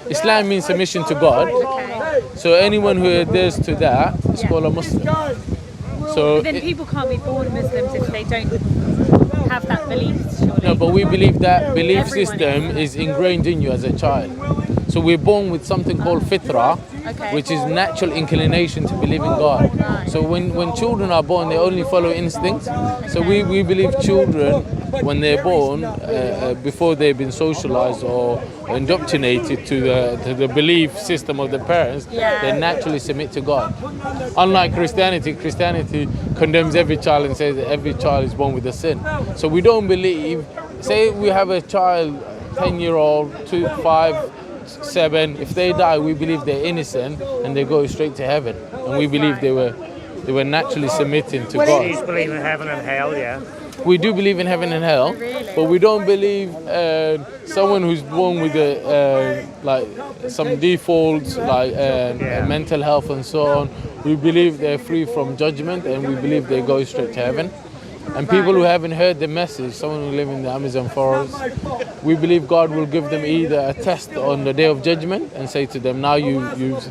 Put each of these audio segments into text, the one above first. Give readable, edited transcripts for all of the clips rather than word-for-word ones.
Islam means submission to God. Okay. So anyone who adheres to that is called a Muslim. So But then people can't be born Muslims if they don't have that belief, surely. no, but we believe that belief Everyone system is ingrained in you as a child. So we're born with something called fitra, Okay. which is natural inclination to believe in God. So when children are born, they only follow instinct. So we believe children, when they're born, before they've been socialized or indoctrinated to the belief system of the parents, they naturally submit to God. Unlike Christianity condemns every child and says that every child is born with a sin. So we don't believe, say we have a child, 10-year-old, 2, 5, 7, if they die, we believe they're innocent and they go straight to heaven. And we believe they were naturally submitting to God. You believe in heaven and hell, yeah? We do believe in heaven and hell, but we don't believe someone who's born with like some defaults, like mental health and so on. We believe they're free from judgment, and we believe they go straight to heaven. And people who haven't heard the message, someone who lives in the Amazon forest, we believe God will give them either a test on the day of judgment and say to them, now you and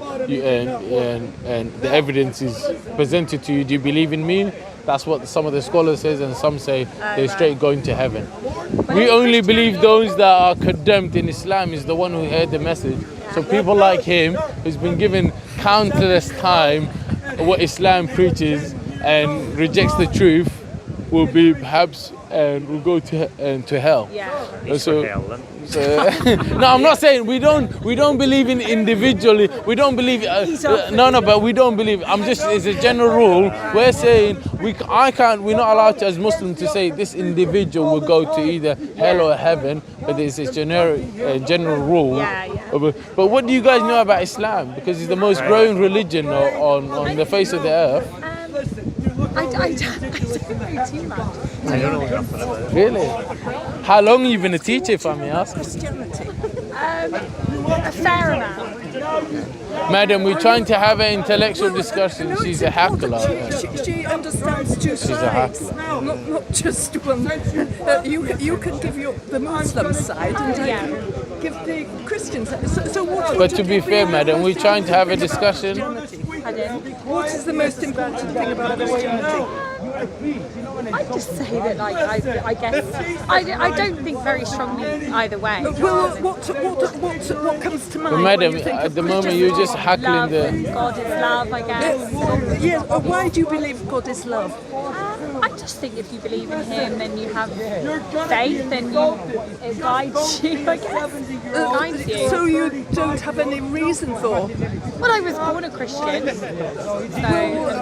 the evidence is presented to you. Do you believe in me? That's what some of the scholars says, and some say they're straight going to heaven. We only believe those that are condemned in Islam is the one who heard the message. So people like him, who's been given countless time what Islam preaches and rejects the truth, will be perhaps and will go to hell. Yeah. So no, I'm not saying we don't believe in individually. We don't believe but we don't believe. I'm just, it's a general rule. We're saying we're not allowed to, as Muslims, to say this individual will go to either hell or heaven. But it's a general rule. But what do you guys know about Islam? Because it's the most growing religion on the face of the earth. I don't know too much. I don't know enough about it. Really? How long have you been a teacher, if I may ask? Christianity. A fair amount. Madam, we're trying to have an intellectual discussion. She's a hackler. She understands two sides, not just one. You can give the Muslim side and give the Christian side. So what? But to be fair, madam, we're trying to have a discussion. What is the most important thing about Christianity? I just say that, like, I guess I don't think very strongly either way. Well, what comes to mind? But madam, at the moment you're just hackling the. God is love, I guess. Yes. Why do you believe God is love? I just think if you believe in Him, then you have faith, and it guides you. I guess it guides you. So you don't have any reason for? Well, I was born a Christian, so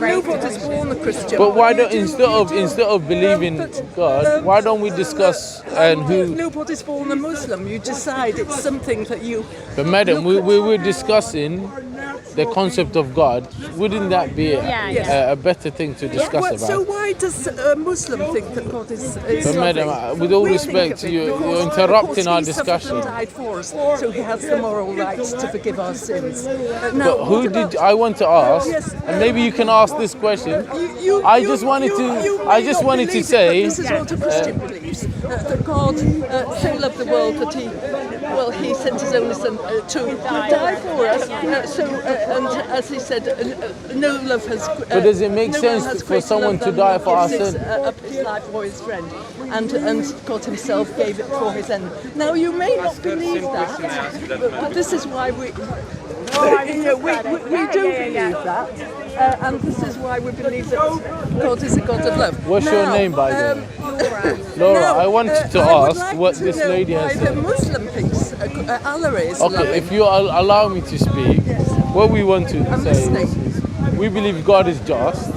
Nobody's born a Christian. But why don't instead of believing God, why don't we discuss who? Nobody's born a Muslim. You decide it's something that you. But madam, we were discussing the concept of God. Wouldn't that be a better thing to discuss about? So why does a Muslim think that God is But madam, with all respect, you're interrupting our discussion. He died for us, so He has the moral right to forgive our sins. But who did I want to ask? And maybe you can ask this question. I just wanted to say. This is what a Christian believes: that God so loved the world that He sent His only Son to die for us. And as He said, no love has. But does it make sense for someone to die for our sin? Up His life for His friend, and God Himself gave it for His end. Now you may not believe that, but this is why we do believe that, and this is why we believe that God is a God of love. What's your name, by the way? Laura, I wanted to ask what this lady has said. The Muslim thinks Allah is Okay, loving. if you allow me to speak, what we want to say is we believe God is just,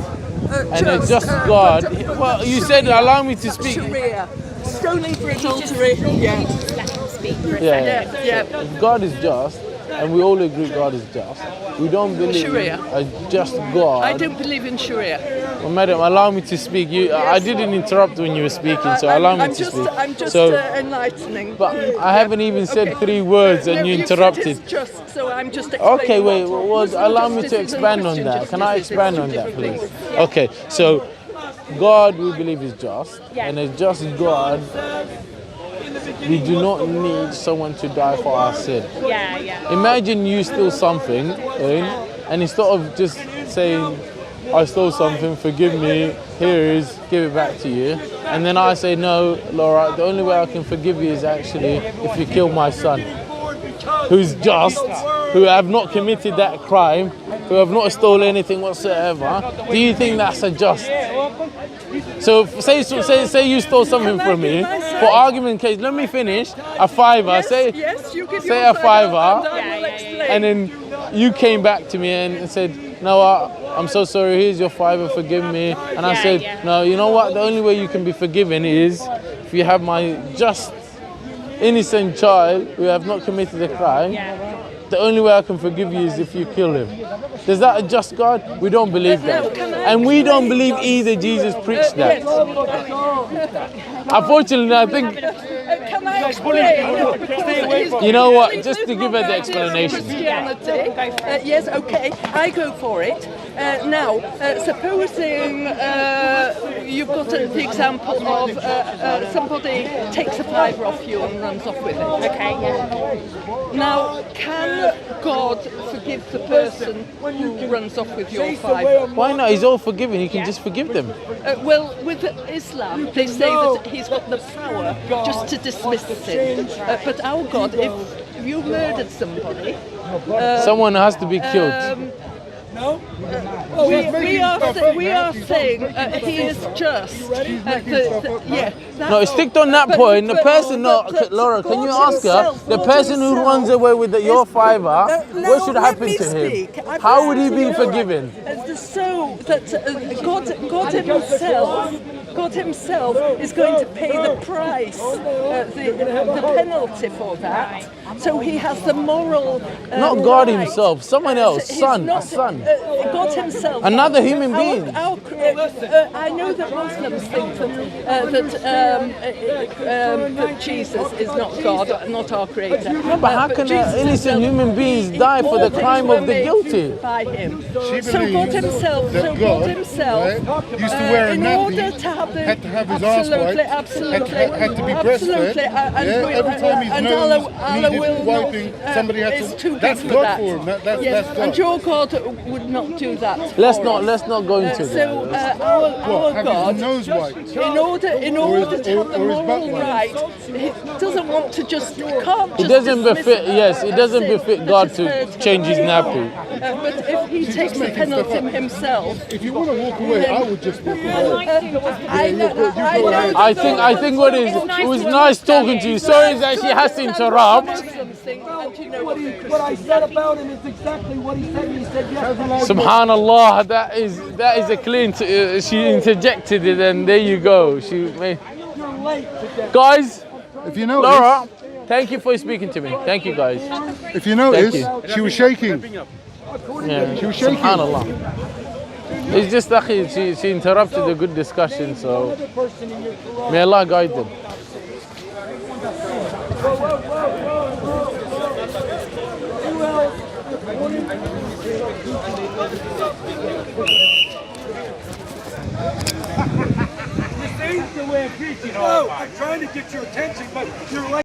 and a just God. Well, you said allow me to speak. Sharia, stoning for adultery. Let him speak for a second. If God is just, and we all agree God is just, we don't believe Sharia. a just God. I don't believe in Sharia. Well, madam, allow me to speak. I didn't interrupt when you were speaking, so allow me to speak. I'm just So, enlightening. but I haven't even said 3 words, and you interrupted. It's just, so I'm just explaining. Okay, wait. what Allow me to justice expand and on Christian that. Can I justice is. expand on Two that, different please? things. Okay, so God, we believe, is just, and a just God we do not need someone to die for our sin. Yeah, yeah. Imagine you steal something, and instead of just saying, I stole something, forgive me, here it is, give it back to you. And then I say, no, Laura, the only way I can forgive you is actually if you kill my son, who's just, who have not committed that crime, who have not stolen anything whatsoever. Do you think that's a just? So say you stole something from me. For argument case, let me finish. A fiver, Yes, you give say your a side fiver, and I will explain. and then you came back to me and said, no, I'm so sorry, here's your fiver, forgive me. And I said, no, you know what, the only way you can be forgiven is if you have my just innocent child who have not committed a crime. The only way I can forgive you is if you kill him. Is that a just God? We don't believe that. And we don't believe either Jesus preached that. Unfortunately, I think, Can I explain? you know what, just to give her the explanation. Christianity. Yes, okay, I go for it. Now, supposing you've got the example of somebody takes a fiver off you and runs off with it. Okay, yeah. Now, can God forgive the person who runs off with your fiver? Why not? He's all forgiven. He can just forgive them. Well, with Islam, they say that he's got the power just to dismiss sin. But our God, if you murdered somebody, Someone has to be killed. we are saying he is just. No, stick on that point. The person, no, Laura, can you ask her? The person who runs away with your fiver, what should happen to him? How would he be forgiven? So that God Himself is going to pay the price, the penalty for that. So He has the moral. Not God right. Himself, someone else, He's son, not, a son. God Himself. Another human being. I know that Muslims think that Jesus is not God, not our Creator. But how can innocent human beings die for the crime of the guilty? By Him. She So God Himself. that God, right, used to wear a in nappy, order to have the had to have his arse wiped, absolutely, had to be breastfed. Every time his nose needed wiping, somebody had is to. too That's good for God that. for him. That's God. And your God would not do that. Let's for not us. go into So that. our Have God, his nose wiped. in order to have the or his moral butt wiped. right, He doesn't want to just can't It just doesn't dismiss befit. Yes, it doesn't sin befit that God has to hurt change his her. nappy. But if He takes the making penalty stuff up. himself, If you want to walk away, I would just walk away. I know. I think what is it was nice talking to you. Sorry that she has to interrupt. What I said about him is exactly what he said. He said yes. Subhanallah, that is a clean. She interjected it, and there you go. She made. You're late today. Guys, If you notice, Laura, thank you for speaking to me. Thank you, guys. if you notice, Thank she was shaking. Yeah. She was shaking. Subhanallah. It's just that she interrupted a good discussion, so may Allah guide them. This ain't the way of preaching. No, I'm trying to get your attention, but you're late.